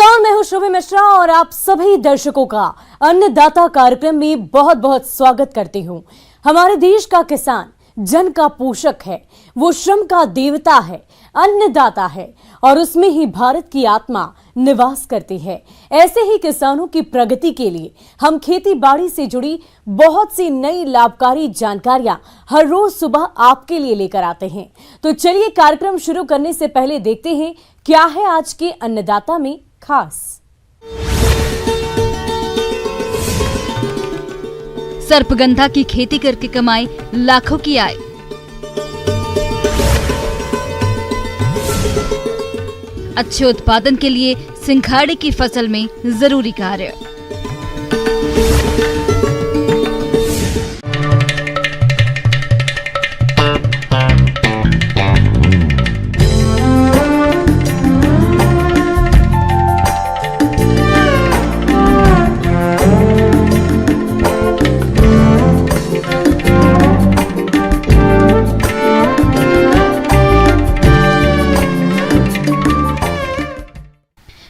नमस्कार, मैं हूं शुभम मिश्रा और आप सभी दर्शकों का अन्नदाता कार्यक्रम में बहुत बहुत स्वागत करती हूं। हमारे देश का किसान जन का पोषक है, वो श्रम का देवता है, अन्नदाता है और उसमें ही भारत की आत्मा निवास करती है। ऐसे ही किसानों की प्रगति के लिए हम खेती बाड़ी से जुड़ी बहुत सी नई लाभकारी जानकारियां हर रोज सुबह आपके लिए लेकर आते हैं। तो चलिए कार्यक्रम शुरू करने से पहले देखते हैं क्या है आज के अन्नदाता में खास। सर्पगंधा की खेती करके कमाई लाखों की आय। अच्छे उत्पादन के लिए सिंघाड़े की फसल में जरूरी कार्य।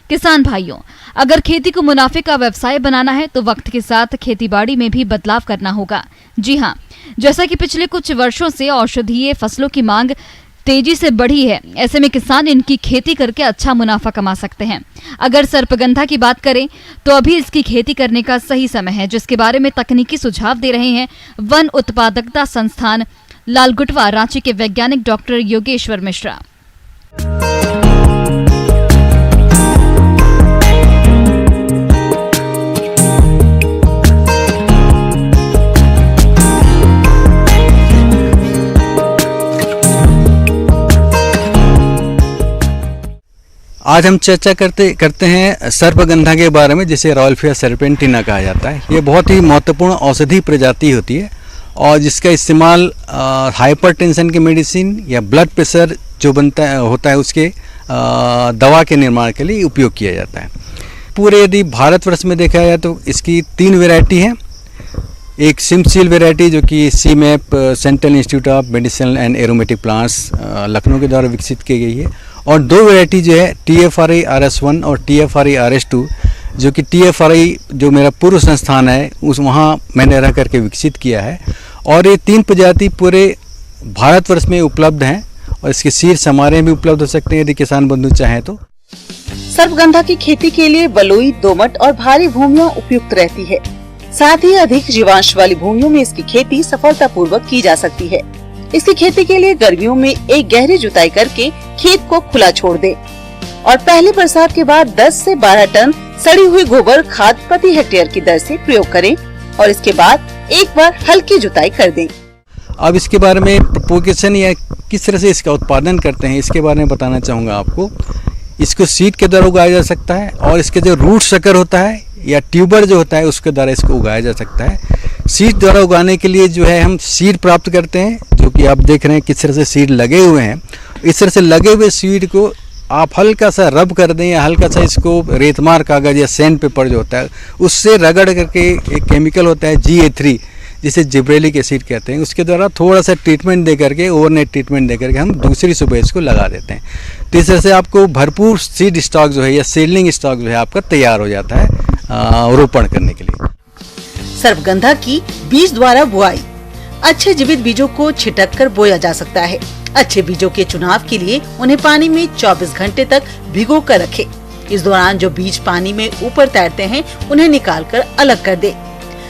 किसान भाइयों, अगर खेती को मुनाफे का व्यवसाय बनाना है तो वक्त के साथ खेतीबाड़ी में भी बदलाव करना होगा। जी हां, जैसा कि पिछले कुछ वर्षों से औषधीय फसलों की मांग तेजी से बढ़ी है, ऐसे में किसान इनकी खेती करके अच्छा मुनाफा कमा सकते हैं। अगर सर्पगंधा की बात करें तो अभी इसकी खेती करने का सही समय है, जिसके बारे में तकनीकी सुझाव दे रहे हैं वन उत्पादकता संस्थान लालगुटवा रांची के वैज्ञानिक डॉक्टर योगेश्वर मिश्रा। आज हम चर्चा करते हैं सर्पगंधा के बारे में, जिसे रॉयल्फिया सर्पेंटिना कहा जाता है। ये बहुत ही महत्वपूर्ण औषधि प्रजाति होती है और जिसका इस्तेमाल हाइपरटेंशन की मेडिसिन या ब्लड प्रेशर जो होता है उसके दवा के निर्माण के लिए उपयोग किया जाता है। पूरे यदि भारतवर्ष में देखा जाए तो इसकी 3 वैरायटी हैं। एक सिमसील वैरायटी जो कि CIMAP Central Institute of Medicinal and Aromatic Plants Lucknow के द्वारा विकसित की गई है, और 2 वैरायटी जो है TFRI RS1 और TFRI RS2, जो कि TFRI जो मेरा पूर्व संस्थान है उस वहाँ मैंने रह करके विकसित किया है। और ये 3 प्रजाति पूरे भारतवर्ष में उपलब्ध हैं और इसके सीड्स हमारे भी उपलब्ध हो सकते हैं यदि किसान बंधु चाहें तो। सर्पगंधा की खेती के लिए बलुई, दोमट और भारी भूमियां उपयुक्त रहती है। साथ ही अधिक जीवांश वाली भूमियों में इसकी खेती सफलतापूर्वक की जा सकती है। इसकी खेती के लिए गर्मियों में एक गहरी जुताई करके खेत को खुला छोड़ दें और पहली बरसात के बाद 10 से 12 टन सड़ी हुई गोबर खाद प्रति हेक्टेयर की दर से प्रयोग करें और इसके बाद एक बार हल्की जुताई कर दें। अब इसके बारे में प्रोपोगेशन या किस तरह से इसका उत्पादन करते हैं इसके बारे में बताना चाहूँगा आपको। इसको सीड के द्वारा उगाया जा सकता है और इसके जो रूट शकर होता है या ट्यूबर जो होता है उसके द्वारा इसको उगाया जा सकता है। सीड द्वारा उगाने के लिए जो है हम सीड प्राप्त करते हैं, जो कि आप देख रहे हैं किस तरह से सीड लगे हुए हैं। इस तरह से लगे हुए सीड को आप हल्का सा रब कर दें या हल्का सा इसको रेतमार कागज या सैंड पेपर जो होता है उससे रगड़ करके, एक केमिकल होता है GA3 जिसे जिब्रेलिक एसिड कहते हैं, उसके द्वारा थोड़ा सा ट्रीटमेंट दे करके, ओवरनाइट ट्रीटमेंट दे करके हम दूसरी सुबह इसको लगा देते हैं। तो इस तरह से आपको भरपूर सीड स्टॉक जो है या सीडलिंग स्टॉक जो है आपका तैयार हो जाता है रोपण करने के लिए। सर्पगंधा की बीज द्वारा बुआई। अच्छे जीवित बीजों को छिटक कर बोया जा सकता है। अच्छे बीजों के चुनाव के लिए उन्हें पानी में 24 घंटे तक भिगो कर रखें। इस दौरान जो बीज पानी में ऊपर तैरते हैं उन्हें निकाल कर अलग कर दें।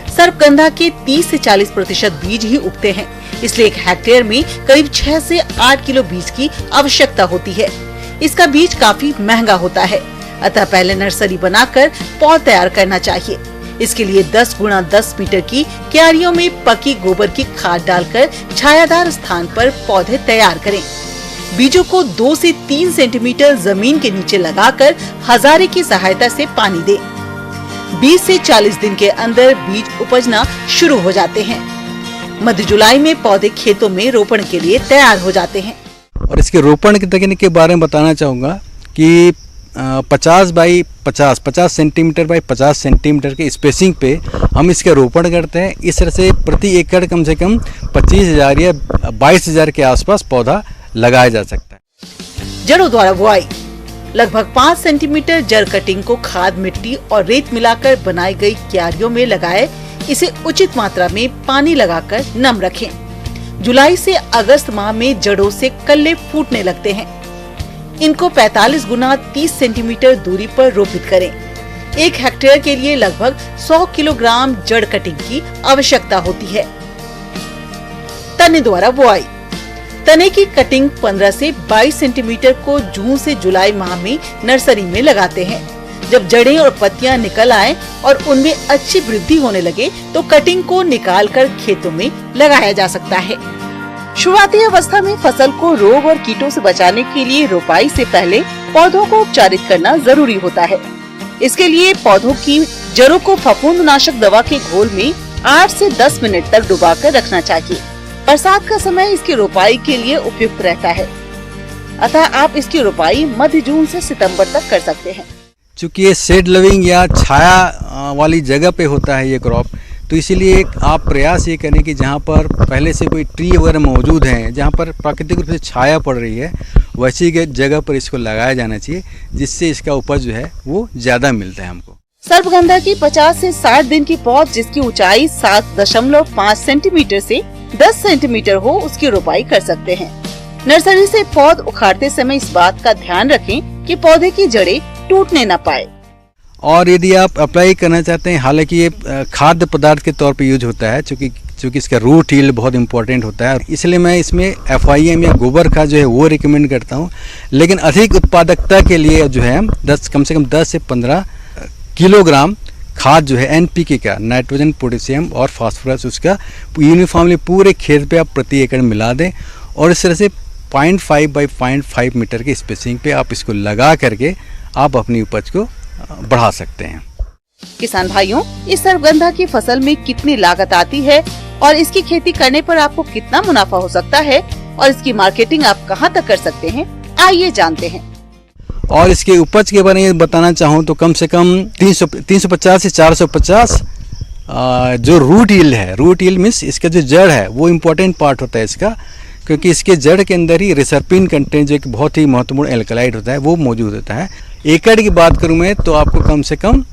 सर्पगंधा के 30 से 40% बीज ही उगते हैं, इसलिए 1 हेक्टेयर में करीब 6 से 8 किलो बीज की आवश्यकता होती है। इसका बीज काफी महंगा होता है, अतः पहले नर्सरी बनाकर पौध तैयार करना चाहिए। इसके लिए 10 गुणा 10 मीटर की क्यारियों में पकी गोबर की खाद डालकर छायादार स्थान पर पौधे तैयार करें। बीजों को 2 से 3 सेंटीमीटर जमीन के नीचे लगाकर हजारे की सहायता से पानी दें। 20 से 40 दिन के अंदर बीज उपजना शुरू हो जाते हैं। मध्य जुलाई में पौधे खेतों में रोपण के लिए तैयार हो जाते हैं। और इसके रोपण की तकनीक के बारे में बताना चाहूँगा कि 50 सेंटीमीटर बाई 50 सेंटीमीटर के स्पेसिंग पे हम इसका रोपण करते हैं। इस तरह से प्रति एकड़ कम से कम 25,000 या 22,000 के आसपास पौधा लगाया जा सकता है। जड़ों द्वारा बुआई। लगभग 5 सेंटीमीटर जड़ कटिंग को खाद, मिट्टी और रेत मिलाकर बनाई गई क्यारियों में लगाए। इसे उचित मात्रा में पानी लगाकर नम रखें। जुलाई से अगस्त माह में जड़ों से कल्ले फूटने लगते हैं। इनको 45 गुना 30 सेंटीमीटर दूरी पर रोपित करें। 1 हेक्टेयर के लिए लगभग 100 किलोग्राम जड़ कटिंग की आवश्यकता होती है। तने द्वारा बुआई। तने की कटिंग 15 से 22 सेंटीमीटर को जून से जुलाई माह में नर्सरी में लगाते हैं। जब जड़ें और पत्तियां निकल आए और उनमें अच्छी वृद्धि होने लगे तो कटिंग को निकालकर खेतों में लगाया जा सकता है। शुरुआती अवस्था में फसल को रोग और कीटों से बचाने के लिए रोपाई से पहले पौधों को उपचारित करना जरूरी होता है। इसके लिए पौधों की जड़ों को फफूंदनाशक दवा के घोल में 8 से 10 मिनट तक डुबाकर रखना चाहिए। बरसात का समय इसकी रोपाई के लिए उपयुक्त रहता है, अतः आप इसकी रोपाई मध्य जून से सितंबर तक कर सकते हैं। चूँकि ये शेड लविंग या छाया वाली जगह पे होता है ये क्रॉप, तो इसीलिए आप प्रयास ये करें कि जहाँ पर पहले से कोई ट्री वगैरह मौजूद हैं, जहाँ पर प्राकृतिक रूप से छाया पड़ रही है, वैसी जगह पर इसको लगाया जाना चाहिए, जिससे इसका उपज जो है वो ज़्यादा मिलता है हमको। सर्पगंधा की 50 से 60 दिन की पौध जिसकी ऊंचाई 7.5 सेंटीमीटर से 10 सेंटीमीटर हो, उसकी रोपाई कर सकते हैं। नर्सरी से पौध उखाड़ते समय इस बात का ध्यान रखें कि पौधे की जड़ें टूटने न पाए। और यदि आप अप्लाई करना चाहते हैं, हालांकि ये खाद्य पदार्थ के तौर पे यूज होता है, चूँकि इसका रूट यील्ड बहुत इंपॉर्टेंट होता है, इसलिए मैं इसमें FIM या गोबर खाद जो है वो रिकमेंड करता हूँ। लेकिन अधिक उत्पादकता के लिए जो है कम से कम 10 से 15 किलोग्राम खाद जो है NPK का, नाइट्रोजन, पोटेशियम और फास्फोरस, उसका यूनिफॉर्मली पूरे खेत पे आप प्रति एकड़ मिला दें और इस तरह से 0.5 बाई 0.5 मीटर की स्पेसिंग पे आप इसको लगा करके आप अपनी उपज को बढ़ा सकते हैं। किसान भाइयों, इस सर्पगंधा की फसल में कितनी लागत आती है और इसकी खेती करने पर आपको कितना मुनाफा हो सकता है और इसकी मार्केटिंग आप कहां तक कर सकते हैं, आइए जानते हैं। और इसके उपज के बारे में बताना चाहूँ तो कम से कम 350 से 450 जो रूट यील्ड मीन्स इसका जो जड़ है वो इम्पोर्टेंट पार्ट होता है इसका, क्योंकि इसके जड़ के अंदर ही रिसर्पिन कंटेंट जो एक बहुत ही महत्वपूर्ण एल्कलाइड होता है वो मौजूद होता है। एकड़ की बात करूँ मैं तो आपको कम से कम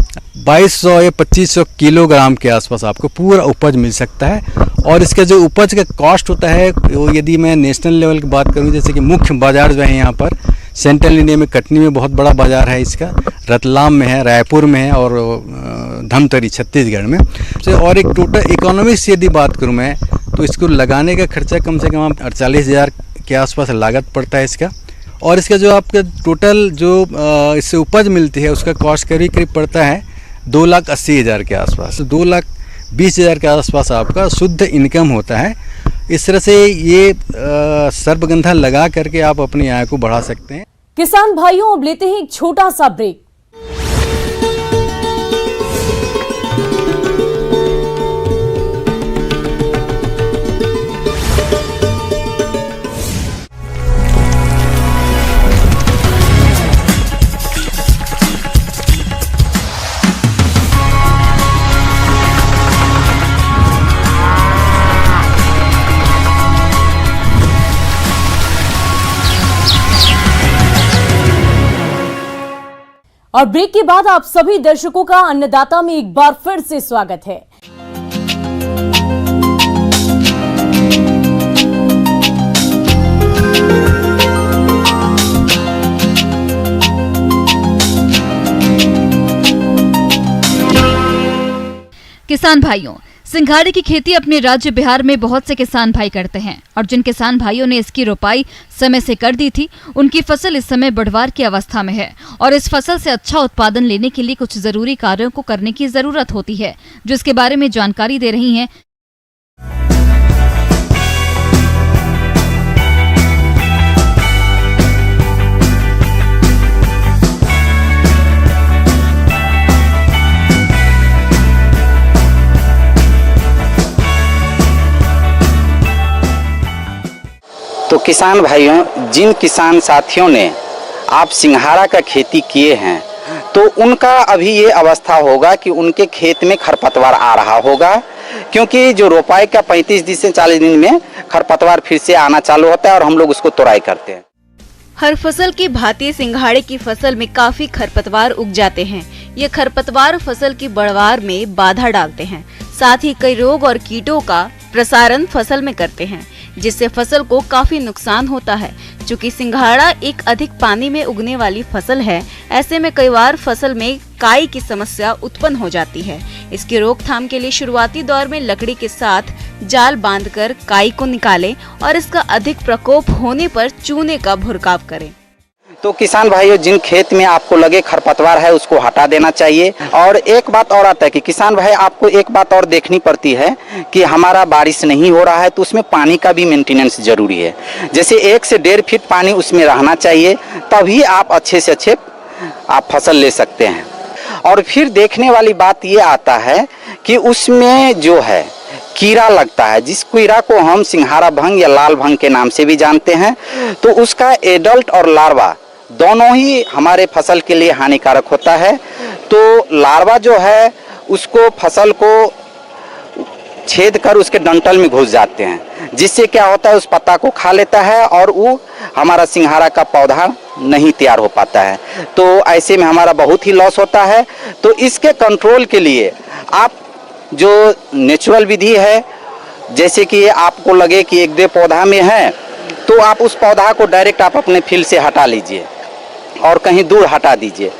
2200 या 2500 किलोग्राम के आसपास आपको पूरा उपज मिल सकता है। और इसका जो उपज का कॉस्ट होता है वो, यदि मैं नेशनल लेवल की बात करूँ, जैसे कि मुख्य बाज़ार जो है यहाँ पर सेंट्रल इंडिया में कटनी में बहुत बड़ा बाज़ार है इसका, रतलाम में है, रायपुर में है और धमतरी छत्तीसगढ़ में। और एक टोटल इकोनॉमिक्स यदि बात करूँ मैं तो इसको लगाने का खर्चा कम से कम 48,000 के आसपास लागत पड़ता है इसका। और इसका जो आपका टोटल जो इससे उपज मिलती है उसका कॉस्ट करीब पड़ता है 2,80,000 के आसपास, 2,20,000 के आसपास आपका शुद्ध इनकम होता है। इस तरह से ये सर्पगंधा लगा करके आप अपनी आय को बढ़ा सकते हैं। किसान भाइयों, अब लेते हैं एक छोटा सा ब्रेक। और ब्रेक के बाद आप सभी दर्शकों का अन्नदाता में एक बार फिर से स्वागत है। किसान भाइयों, सिंघाड़े की खेती अपने राज्य बिहार में बहुत से किसान भाई करते हैं और जिन किसान भाइयों ने इसकी रोपाई समय से कर दी थी, उनकी फसल इस समय बढ़वार की अवस्था में है और इस फसल से अच्छा उत्पादन लेने के लिए कुछ जरूरी कार्यों को करने की जरूरत होती है, जिसके बारे में जानकारी दे रही हैं तो किसान भाइयों, जिन किसान साथियों ने आप सिंघाड़ा का खेती किए हैं तो उनका अभी ये अवस्था होगा कि उनके खेत में खरपतवार आ रहा होगा, क्योंकि जो रोपाई का 35 दिन से 40 दिन में खरपतवार फिर से आना चालू होता है और हम लोग उसको तोड़ाई करते हैं। हर फसल की भांति सिंघाड़े की फसल में काफी खरपतवार उग जाते हैं। ये खरपतवार फसल की बढ़वार में बाधा डालते हैं, साथ ही कई रोग और कीटों का प्रसारण फसल में करते हैं, जिससे फसल को काफी नुकसान होता है। चूँकि सिंघाड़ा एक अधिक पानी में उगने वाली फसल है, ऐसे में कई बार फसल में काई की समस्या उत्पन्न हो जाती है। इसकी रोकथाम के लिए शुरुआती दौर में लकड़ी के साथ जाल बांधकर काई को निकालें और इसका अधिक प्रकोप होने पर चूने का भुरकाव करें। तो किसान भाइयों, जिन खेत में आपको लगे खरपतवार है उसको हटा देना चाहिए। और एक बात और आता है कि किसान भाई, आपको एक बात और देखनी पड़ती है कि हमारा बारिश नहीं हो रहा है तो उसमें पानी का भी मेंटेनेंस जरूरी है। जैसे 1 से 1.5 फीट पानी उसमें रहना चाहिए, तभी आप अच्छे से अच्छे आप फसल ले सकते हैं। और फिर देखने वाली बात ये आता है कि उसमें जो है कीड़ा लगता है, जिस कीड़ा को हम सिंघाड़ा भंग या लाल भंग के नाम से भी जानते हैं। तो उसका एडल्ट और लार्वा दोनों ही हमारे फसल के लिए हानिकारक होता है। तो लार्वा जो है उसको फसल को छेद कर उसके डंठल में घुस जाते हैं, जिससे क्या होता है उस पत्ता को खा लेता है और वो हमारा सिंघाड़ा का पौधा नहीं तैयार हो पाता है। तो ऐसे में हमारा बहुत ही लॉस होता है। तो इसके कंट्रोल के लिए आप जो नेचुरल विधि है, जैसे कि आपको लगे कि 1-2 पौधा में है तो आप उस पौधा को डायरेक्ट आप अपने फील्ड से हटा लीजिए और कहीं दूर हटा दीजिए।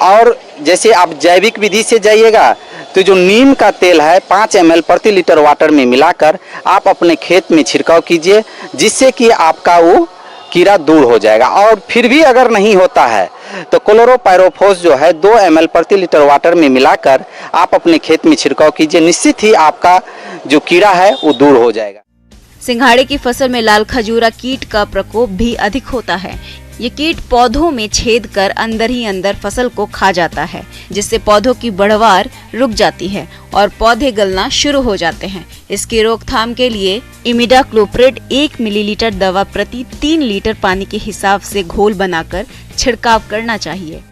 और जैसे आप जैविक विधि से जाइएगा तो जो नीम का तेल है 5 ml प्रति लीटर वाटर में मिलाकर आप अपने खेत में छिड़काव कीजिए, जिससे कि आपका वो कीड़ा दूर हो जाएगा। और फिर भी अगर नहीं होता है तो क्लोरोपाइरोफॉस जो है 2 ml प्रति लीटर वाटर में मिलाकर आप अपने खेत में छिड़काव कीजिए। निश्चित ही आपका जो कीड़ा है वो दूर हो जाएगा। सिंघाड़े की फसल में लाल खजूरा कीट का प्रकोप भी अधिक होता है। ये कीट पौधों में छेद कर अंदर ही अंदर फसल को खा जाता है, जिससे पौधों की बढ़वार रुक जाती है और पौधे गलना शुरू हो जाते हैं। इसकी रोकथाम के लिए इमिडाक्लोप्रिड 1 मिलीलीटर दवा प्रति 3 लीटर पानी के हिसाब से घोल बनाकर छिड़काव करना चाहिए।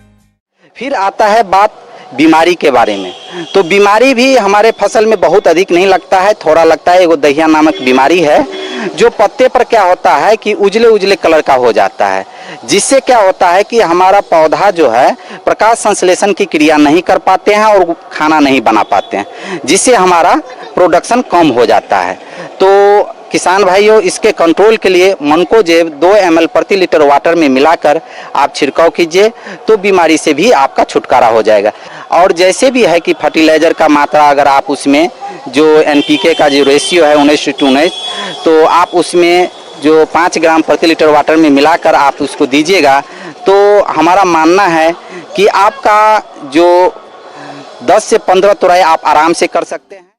फिर आता है बात बीमारी के बारे में। तो बीमारी भी हमारे फसल में बहुत अधिक नहीं लगता है, थोड़ा लगता है। एगो दहिया नामक बीमारी है, जो पत्ते पर क्या होता है कि उजले उजले कलर का हो जाता है, जिससे क्या होता है कि हमारा पौधा जो है प्रकाश संश्लेषण की क्रिया नहीं कर पाते हैं और खाना नहीं बना पाते हैं, जिससे हमारा प्रोडक्शन कम हो जाता है। तो किसान भाइयों, इसके कंट्रोल के लिए मनकोजेब 2 ml प्रति लीटर वाटर में मिलाकर आप छिड़काव कीजिए, तो बीमारी से भी आपका छुटकारा हो जाएगा। और जैसे भी है कि फर्टिलाइजर का मात्रा अगर आप उसमें जो NPK का जो रेशियो है 19:19, तो आप उसमें जो 5 ग्राम प्रति लीटर वाटर में मिलाकर आप उसको दीजिएगा, तो हमारा मानना है कि आपका जो 10 से 15 तुड़ाई आप आराम से कर सकते हैं।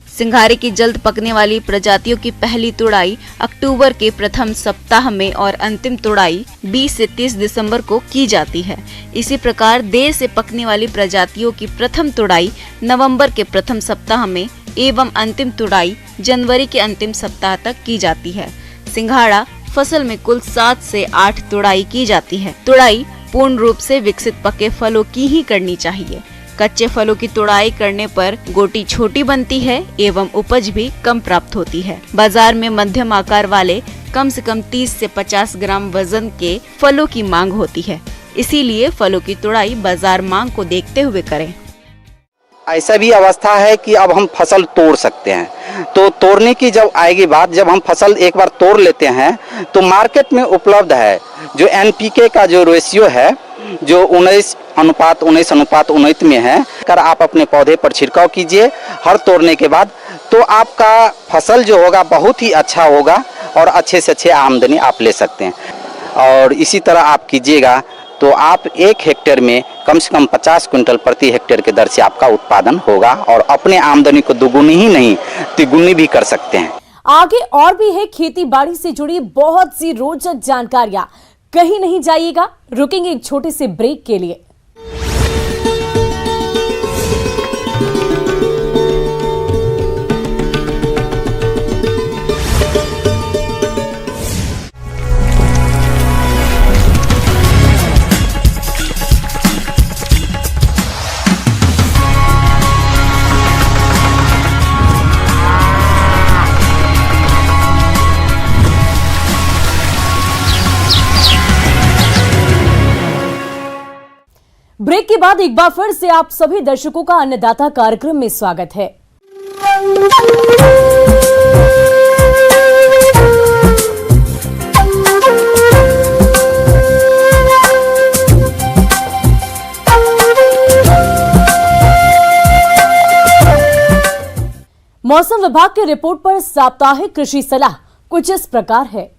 सिंघाड़े की जल्द पकने वाली प्रजातियों की पहली तुड़ाई अक्टूबर के प्रथम सप्ताह में और अंतिम तुड़ाई 20 से 30 दिसंबर को की जाती है। इसी प्रकार देर से पकने वाली प्रजातियों की प्रथम तुड़ाई नवंबर के प्रथम सप्ताह में एवं अंतिम तुड़ाई जनवरी के अंतिम सप्ताह तक की जाती है। सिंघाड़ा फसल में कुल 7 से 8 तुड़ाई की जाती है। तुड़ाई पूर्ण रूप से विकसित पके फलों की ही करनी चाहिए। कच्चे फलों की तुड़ाई करने पर गोटी छोटी बनती है एवं उपज भी कम प्राप्त होती है। बाजार में मध्यम आकार वाले कम से कम 30 से 50 ग्राम वजन के फलों की मांग होती है। इसीलिए फलों की तुड़ाई बाजार मांग को देखते हुए करें। ऐसा भी अवस्था है कि अब हम फसल तोड़ सकते हैं। तो तोड़ने की जब आएगी बात, जब हम फसल एक बार तोड़ लेते हैं तो मार्केट में उपलब्ध है जो NPK का जो रेशियो है जो 19:19 में है, कर आप अपने पौधे पर छिड़काव कीजिए हर तोड़ने के बाद, तो आपका फसल जो होगा बहुत ही अच्छा होगा और अच्छे से अच्छे आमदनी आप ले सकते हैं। और इसी तरह आप कीजिएगा तो आप 1 हेक्टेयर में कम से कम 50 क्विंटल प्रति हेक्टेयर के दर से आपका उत्पादन होगा और अपने आमदनी को दुगुनी ही नहीं तिगुनी भी कर सकते हैं। आगे और भी है खेती बाड़ी से जुड़ी बहुत सी रोचक जानकारियां। कहीं नहीं जाइएगा, रुकेंगे एक छोटे से ब्रेक के लिए। ब्रेक के बाद एक बार फिर से आप सभी दर्शकों का अन्नदाता कार्यक्रम में स्वागत है। मौसम विभाग की रिपोर्ट पर साप्ताहिक कृषि सलाह कुछ इस प्रकार है।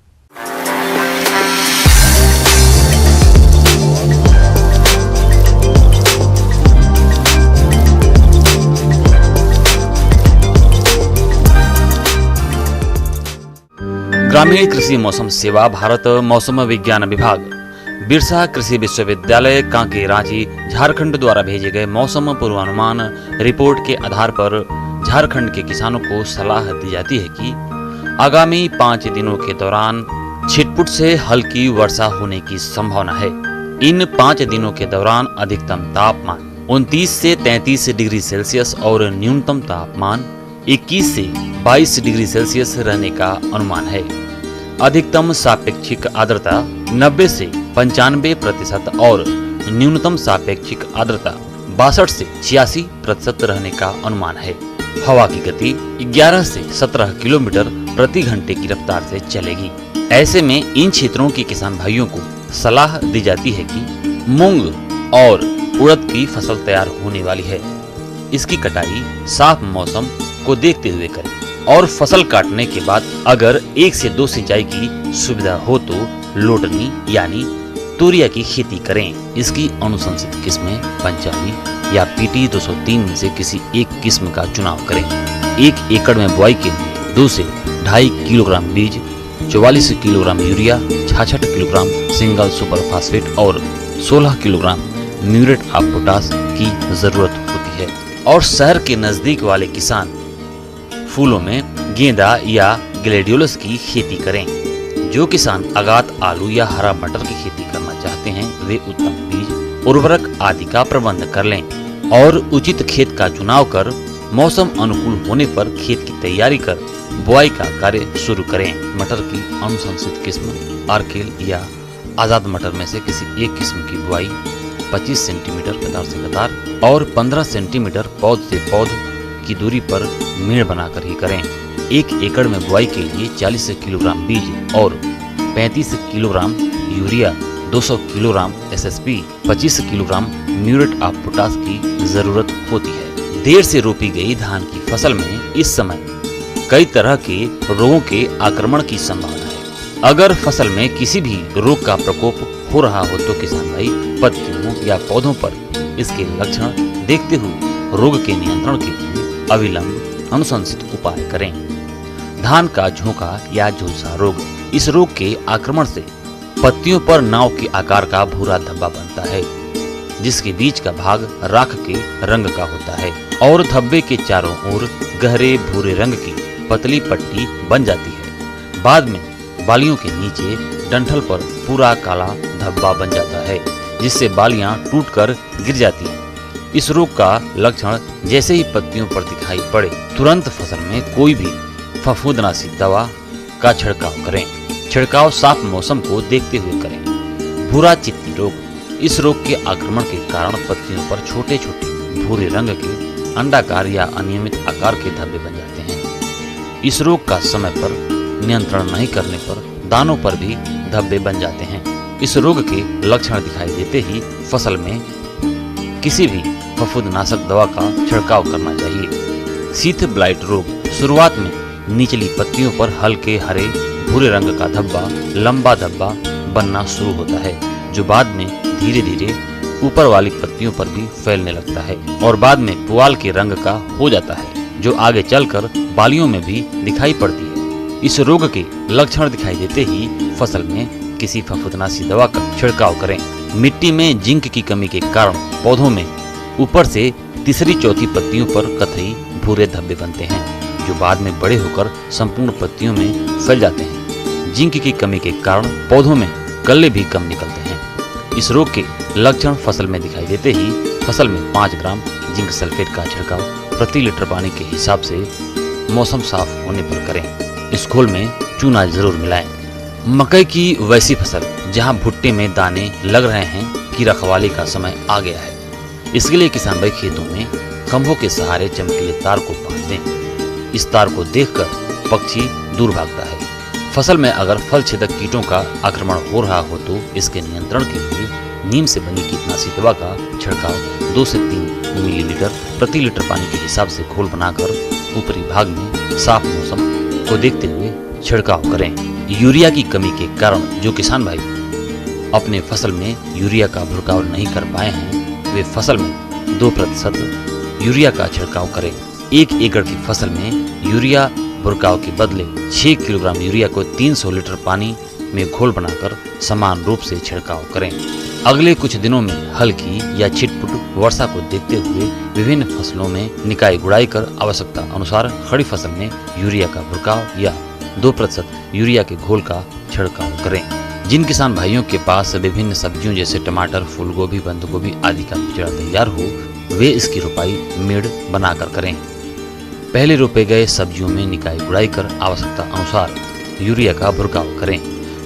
ग्रामीण कृषि मौसम सेवा भारत मौसम विज्ञान विभाग बिरसा कृषि विश्वविद्यालय कांके रांची झारखंड द्वारा भेजे गए मौसम पूर्वानुमान रिपोर्ट के आधार पर झारखंड के किसानों को सलाह दी जाती है कि आगामी 5 दिनों के दौरान छिटपुट से हल्की वर्षा होने की संभावना है। इन 5 दिनों के दौरान अधिकतम तापमान 29 से 33 डिग्री सेल्सियस और न्यूनतम तापमान 21 से 22 डिग्री सेल्सियस रहने का अनुमान है। अधिकतम सापेक्षिक आर्द्रता 90 से 95% और न्यूनतम सापेक्षिक आर्द्रता 62 से 86% रहने का अनुमान है। हवा की गति 11 से 17 किलोमीटर प्रति घंटे की रफ्तार से चलेगी। ऐसे में इन क्षेत्रों के किसान भाइयों को सलाह दी जाती है कि मूंग और उड़द की फसल तैयार होने वाली है। इसकी कटाई साफ मौसम को देखते हुए करें और फसल काटने के बाद अगर 1 से 2 सिंचाई की सुविधा हो तो लोटनी यानी तूरिया की खेती करें। इसकी अनुशंसित किस्में पंचाली या पीटी 203 में से किसी एक किस्म का चुनाव करें। 1 एकड़ में बुआई के लिए 2 से 2.5 किलोग्राम बीज, 44 kilogram urea, 66 kilogram single super phosphate और 16 किलोग्राम म्यूरेट ऑफ पोटाश की जरूरत होती है। और शहर के नजदीक वाले किसान फूलों में गेंदा या ग्लेडियोलस की खेती करें। जो किसान आगात आलू या हरा मटर की खेती करना चाहते हैं वे उत्तम बीज, उर्वरक आदि का प्रबंध कर लें और उचित खेत का चुनाव कर मौसम अनुकूल होने पर खेत की तैयारी कर बुआई का कार्य शुरू करें। मटर की अनुशंसित किस्म आर्केल या आजाद मटर में से किसी एक किस्म की बुआई 25 सेंटीमीटर कतार से कतार और 15 सेंटीमीटर पौध से पौध की दूरी पर मेड़ बनाकर ही करें। 1 एकड़ में बुआई के लिए 40 किलोग्राम बीज और 35 kilogram urea, 200 kilogram SSP, 25 kilogram muriate of potash की जरूरत होती है। देर से रोपी गई धान की फसल में इस समय कई तरह के रोगों के आक्रमण की संभावना है। अगर फसल में किसी भी रोग का प्रकोप हो रहा हो तो किसान भाई पत्तियों या पौधों पर इसके लक्षण देखते हुए रोग के नियंत्रण के लिए अविलंब अनुशंसित उपाय करें। धान का झोंका या झुलसा रोग, इस रोग के आक्रमण से पत्तियों पर नाव के आकार का भूरा धब्बा बनता है जिसके बीच का भाग राख के रंग का होता है और धब्बे के चारों ओर गहरे भूरे रंग की पतली पट्टी बन जाती है। बाद में बालियों के नीचे डंठल पर पूरा काला धब्बा बन जाता है जिससे बालियां टूटकर गिर जाती हैं। इस रोग का लक्षण जैसे ही पत्तियों पर दिखाई पड़े तुरंत फसल में कोई भी फफूंदनाशी दवा का छिड़काव करें। छिड़काव साफ मौसम को देखते हुए करें। भूरा चित्ती रोग, इस रोग के आक्रमण के कारण पत्तियों पर छोटे छोटे भूरे रंग के अंडाकार या अनियमित आकार के धब्बे बन जाते हैं। इस रोग का समय पर नियंत्रण नहीं करने पर दानों पर भी धब्बे बन जाते हैं। इस रोग के लक्षण दिखाई देते ही फसल में किसी भी फफूंदनाशक दवा का छिड़काव करना चाहिए। शीथ ब्लाइट रोग, शुरुआत में निचली पत्तियों पर हल्के हरे भूरे रंग का धब्बा, लंबा धब्बा बनना शुरू होता है जो बाद में धीरे धीरे ऊपर वाली पत्तियों पर भी फैलने लगता है और बाद में पुआल के रंग का हो जाता है जो आगे चलकर बालियों में भी दिखाई पड़ती है। इस रोग के लक्षण दिखाई देते ही फसल में किसी फफूंदनाशी दवा का छिड़काव करें। मिट्टी में जिंक की कमी के कारण पौधों में ऊपर से तीसरी चौथी पत्तियों पर कथई भूरे धब्बे बनते हैं जो बाद में बड़े होकर संपूर्ण पत्तियों में फैल जाते हैं। जिंक की कमी के कारण पौधों में कल्ले भी कम निकलते हैं। इस रोग के लक्षण फसल में दिखाई देते ही फसल में 5 ग्राम जिंक सल्फेट का छिड़काव प्रति लीटर पानी के हिसाब से मौसम साफ होने पर करें। इस घोल में चूना जरूर मिलाएं। मकई की वैसी फसल जहां भुट्टे में दाने लग रहे हैं की रखवाली का समय आ गया है। इसके लिए किसान भाई खेतों में खंभों के सहारे चमकीले तार को बांध दें। इस तार को देखकर पक्षी दूर भागता है। फसल में अगर फल छेदक कीटों का आक्रमण हो रहा हो तो इसके नियंत्रण के लिए नीम से बनी कीटनाशी दवा का छिड़काव 2 से 3 मिलीलीटर प्रति लीटर पानी के हिसाब से घोल बनाकर ऊपरी भाग में साफ मौसम को देखते हुए छिड़काव करें। यूरिया की कमी के कारण जो किसान भाई अपने फसल में यूरिया का छिड़काव नहीं कर पाए हैं, वे फसल में 2% यूरिया का छिड़काव करें। 1 एकड़ की फसल में यूरिया बुरकाव के बदले 6 किलोग्राम यूरिया को 300 लीटर पानी में घोल बनाकर समान रूप से छिड़काव करें। अगले कुछ दिनों में हल्की या छिटपुट वर्षा को देखते हुए विभिन्न फसलों में निकाई गुड़ाई कर आवश्यकता अनुसार खड़ी फसल में यूरिया का बुरकाव या 2% यूरिया के घोल का छिड़काव करें। जिन किसान भाइयों के पास विभिन्न सब्जियों जैसे टमाटर, फूलगोभी, बंद गोभी आदि का बिचड़ा तैयार हो, वे इसकी रोपाई मेड़ बनाकर करें। पहले रोपे गए सब्जियों में निकाई गुड़ाई कर आवश्यकता अनुसार यूरिया का बुरकाव करें।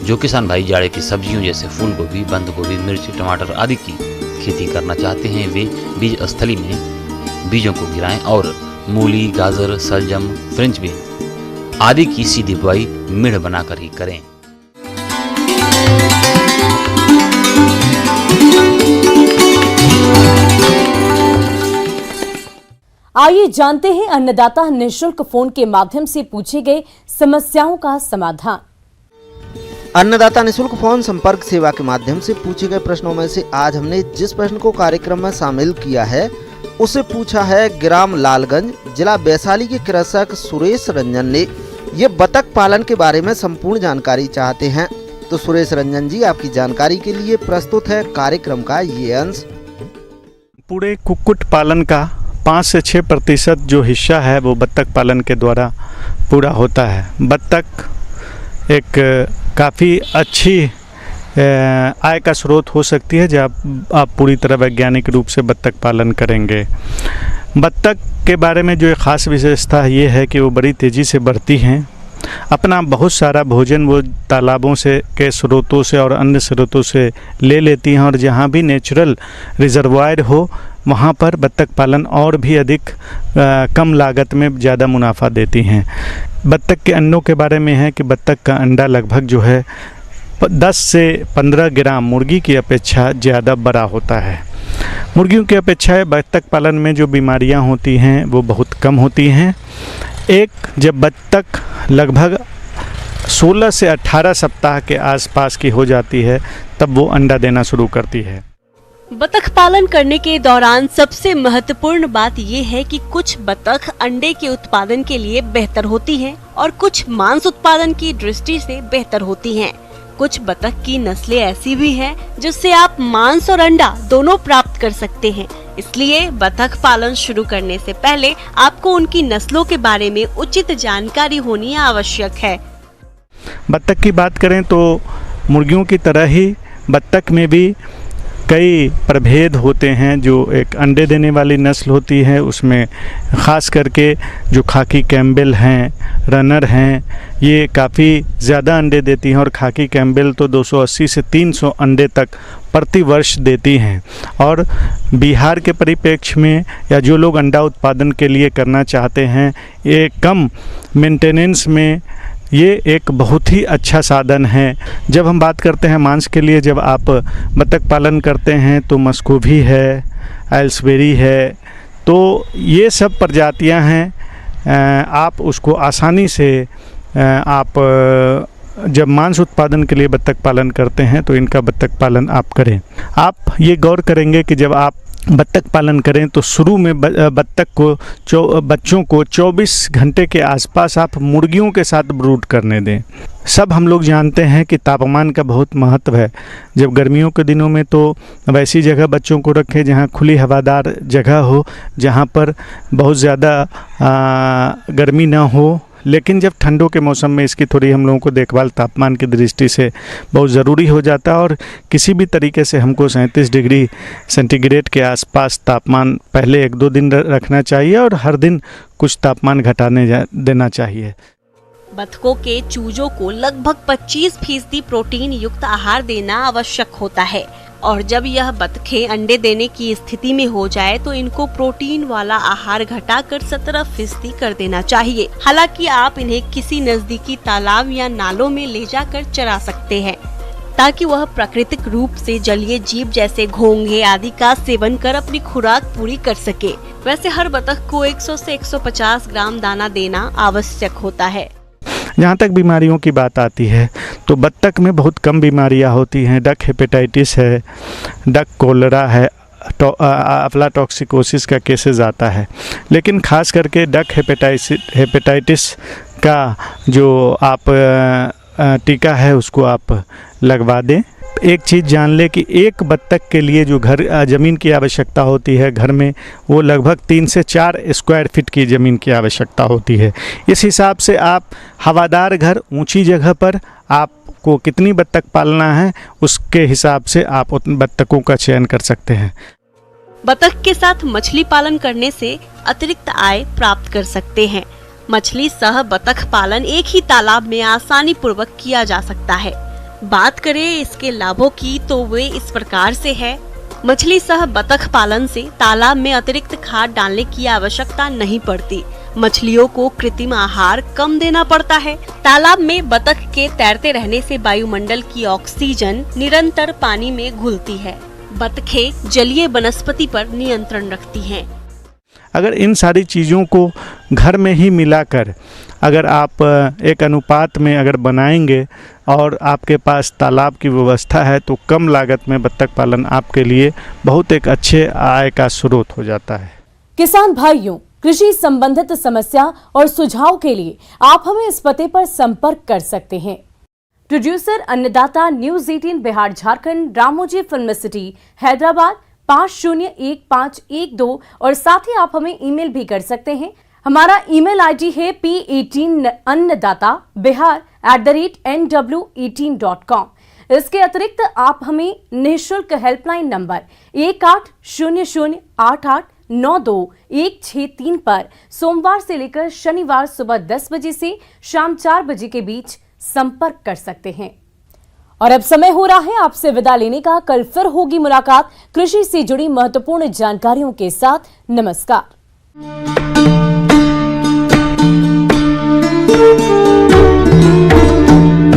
जो किसान भाई जाड़े की सब्जियों जैसे फूल गोभी, बंद गोभी, मिर्च, टमाटर आदि की खेती करना चाहते हैं, वे बीज स्थली में बीजों को गिराएं और मूली, गाजर, सलजम, फ्रेंच बीन आदि की सीधी बुआई मेड़ बनाकर ही करें। आइए जानते हैं अन्नदाता निःशुल्क फोन के माध्यम से पूछे गए समस्याओं का समाधान। अन्नदाता निःशुल्क फोन संपर्क सेवा के माध्यम से पूछे गए प्रश्नों में से आज हमने जिस प्रश्न को कार्यक्रम में शामिल किया है उसे पूछा है ग्राम लालगंज, जिला वैशाली के कृषक सुरेश रंजन ने। ये बतख पालन के बारे में संपूर्ण जानकारी चाहते हैं। तो सुरेश रंजन जी, आपकी जानकारी के लिए प्रस्तुत है कार्यक्रम का ये अंश। पूरे कुक्कुट पालन का 5 से 6% जो हिस्सा है वो बत्तख पालन के द्वारा पूरा होता है। बत्तख एक काफ़ी अच्छी आय का स्रोत हो सकती है जब आप पूरी तरह वैज्ञानिक रूप से बत्तख पालन करेंगे। बत्तख के बारे में जो एक ख़ास विशेषता ये है कि वो बड़ी तेज़ी से बढ़ती हैं। अपना बहुत सारा भोजन वो तालाबों से के स्रोतों से और अन्य स्रोतों से ले लेती हैं और जहाँ भी नेचुरल रिजर्वायर हो वहाँ पर बत्तख पालन और भी अधिक कम लागत में ज़्यादा मुनाफा देती हैं। बत्तख के अंडों के बारे में है कि बत्तख का अंडा लगभग जो है 10 से 15 ग्राम मुर्गी की अपेक्षा ज़्यादा बड़ा होता है। मुर्गियों की अपेक्षा बत्तख पालन में जो बीमारियां होती हैं वो बहुत कम होती हैं। जब बत्तख लगभग 16 से 18 सप्ताह के आसपास की हो जाती है तब वो अंडा देना शुरू करती है। बतख पालन करने के दौरान सबसे महत्वपूर्ण बात ये है कि कुछ बतख अंडे के उत्पादन के लिए बेहतर होती हैं और कुछ मांस उत्पादन की दृष्टि से बेहतर होती हैं। कुछ बतख की नस्लें ऐसी भी हैं जिससे आप मांस और अंडा दोनों प्राप्त कर सकते हैं। इसलिए बतख पालन शुरू करने से पहले आपको उनकी नस्लों के बारे में उचित जानकारी होनी आवश्यक है। बत्तख की बात करें तो मुर्गियों की तरह ही बत्तख में भी कई प्रभेद होते हैं। जो एक अंडे देने वाली नस्ल होती है उसमें ख़ास करके जो खाकी कैम्बेल हैं, रनर हैं, ये काफ़ी ज़्यादा अंडे देती हैं और खाकी कैम्बेल तो 280 से 300 अंडे तक प्रति वर्ष देती हैं। और बिहार के परिप्रेक्ष्य में या जो लोग अंडा उत्पादन के लिए करना चाहते हैं, ये कम मेंटेनेंस में ये एक बहुत ही अच्छा साधन है। जब हम बात करते हैं मांस के लिए, जब आप बत्तख पालन करते हैं तो मस्कोवी है, एल्सबेरी है, तो ये सब प्रजातियां हैं। आप उसको आसानी से आप जब मांस उत्पादन के लिए बत्तख पालन करते हैं तो इनका बत्तख पालन आप करें। आप ये गौर करेंगे कि जब आप बत्तख पालन करें तो शुरू में बत्तख को बच्चों को 24 घंटे के आसपास आप मुर्गियों के साथ ब्रूड करने दें। सब हम लोग जानते हैं कि तापमान का बहुत महत्व है। जब गर्मियों के दिनों में तो वैसी जगह बच्चों को रखें जहां खुली हवादार जगह हो, जहां पर बहुत ज़्यादा गर्मी ना हो। लेकिन जब ठंडों के मौसम में इसकी थोड़ी हम लोगों को देखभाल तापमान की दृष्टि से बहुत ज़रूरी हो जाता है और किसी भी तरीके से हमको 37 डिग्री सेंटीग्रेड के आसपास तापमान पहले 1-2 दिन रखना चाहिए और हर दिन कुछ तापमान घटाने देना चाहिए। बतखों के चूजों को लगभग 25% प्रोटीन युक्त आहार देना आवश्यक होता है। और जब यह बतखें अंडे देने की स्थिति में हो जाए तो इनको प्रोटीन वाला आहार घटाकर 17% कर देना चाहिए। हालांकि आप इन्हें किसी नजदीकी तालाब या नालों में ले जाकर चरा सकते हैं ताकि वह प्राकृतिक रूप से जलीय जीव जैसे घोंघे आदि का सेवन कर अपनी खुराक पूरी कर सके। वैसे हर बतख को 100 से 150 ग्राम दाना देना आवश्यक होता है। जहाँ तक बीमारियों की बात आती है तो बत्तख में बहुत कम बीमारियाँ होती हैं। डक हेपेटाइटिस है, डक कोलरा है, अफ्लाटॉक्सिकोसिस का केसेस आता है, लेकिन खास करके डक हेपेटाइटिस का जो आप टीका है उसको आप लगवा दें। एक चीज़ जान ले कि एक बत्तख के लिए जो ज़मीन की आवश्यकता होती है घर में, वो लगभग 3 से 4 स्क्वायर फीट की ज़मीन की आवश्यकता होती है। इस हिसाब से आप हवादार घर, ऊंची जगह पर आपको कितनी बत्तख पालना है उसके हिसाब से आप उन बत्तखों का चयन कर सकते हैं। बतख के साथ मछली पालन करने से अतिरिक्त आय प्राप्त कर सकते हैं। मछली सह बतख पालन एक ही तालाब में आसानी पूर्वक किया जा सकता है। बात करें इसके लाभों की तो वे इस प्रकार से है। मछली सह बतख पालन से तालाब में अतिरिक्त खाद डालने की आवश्यकता नहीं पड़ती। मछलियों को कृत्रिम आहार कम देना पड़ता है। तालाब में बतख के तैरते रहने से वायुमंडल की ऑक्सीजन निरंतर पानी में घुलती है। बतखें जलीय वनस्पति पर नियंत्रण रखती हैं। अगर इन सारी चीज़ों को घर में ही मिलाकर अगर आप एक अनुपात में अगर बनाएंगे और आपके पास तालाब की व्यवस्था है तो कम लागत में बत्तख पालन आपके लिए बहुत एक अच्छे आय का स्रोत हो जाता है। किसान भाइयों, कृषि संबंधित समस्या और सुझाव के लिए आप हमें इस पते पर संपर्क कर सकते हैं। प्रोड्यूसर अन्नदाता, news 18 Bihar Jharkhand, Ramoji film city, Hyderabad 501512 और साथ ही आप हमें ईमेल भी कर सकते हैं। हमारा ईमेल आईडी है p18annadaता@nw18.com। इसके अतिरिक्त आप हमें निःशुल्क हेल्पलाइन नंबर 180088921663 पर सोमवार से लेकर शनिवार सुबह 10 बजे से शाम 4 बजे के बीच संपर्क कर सकते हैं। और अब समय हो रहा है आपसे विदा लेने का। कल फिर होगी मुलाकात कृषि से जुड़ी महत्वपूर्ण जानकारियों के साथ। नमस्कार।